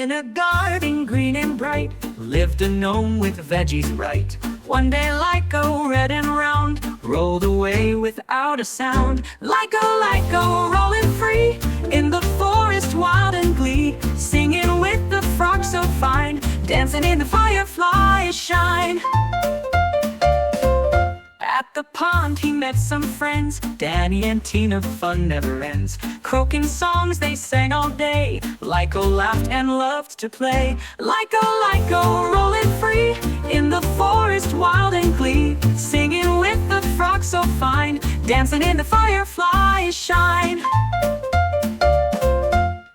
In a garden green and bright lived a gnome with veggies right. One day Lyco, red and round, rolled away without a sound. Lyco, Lyco, rolling free in the forest, wild and glee, singing with the frog so fine, dancing in the firefly shine. At the pond he met some friends, Danny and Tina, fun never ends. Croaking songs they sang all day, Lyco laughed and loved to play. Lyco, Lyco, rolling free in the forest, wild and glee, singing with the frog so fine, dancing in the firefly shine.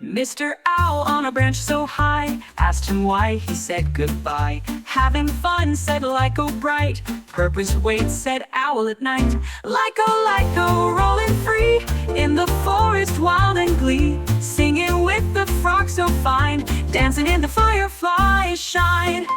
Mr. Owl on a branch so high asked him why, he said goodbye. Having fun, said Lyco bright, purpose waits, said Owl at night. Lyco, Lyco, rolling free in the forest, wild and glee, singing with the frog so fine, dancing in the firefly shine.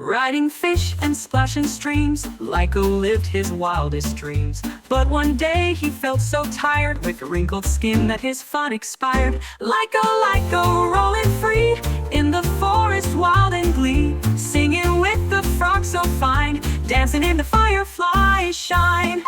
Riding fish and splashing streams, Lyco lived his wildest dreams. But one day he felt so tired with wrinkled skin that his fun expired. Lyco, Lyco, rolling free in the forest, wild and glee, singing with the frog so fine, dancing in the firefly shine.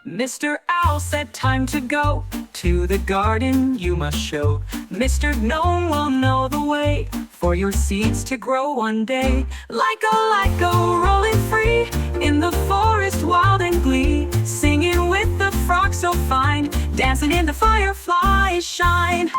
Mr. Owl said, time to go to the garden you must show. Mr. Gnome will know the way for your seeds to grow one day. Lyco, Lyco, rolling free in the forest, wild and glee, singing with the frog so fine, dancing in the firefly shine.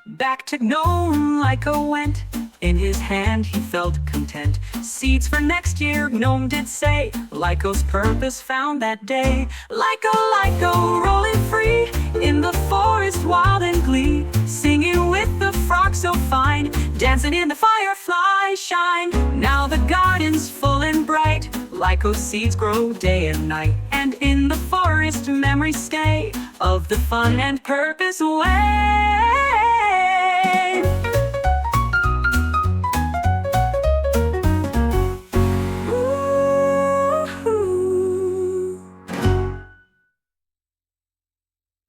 Back to Gnome Lyco went, in his hand he felt content. Seeds for next year, Gnome did say, Lyco's purpose found that day. Lyco, Lyco, rolling free in the forest, wild and glee, singing with the frog so fine, dancing in the firefly shine. Now the garden's full and bright, Lyco's seeds grow day and night, and in the forest memories stay of the fun and purpose way.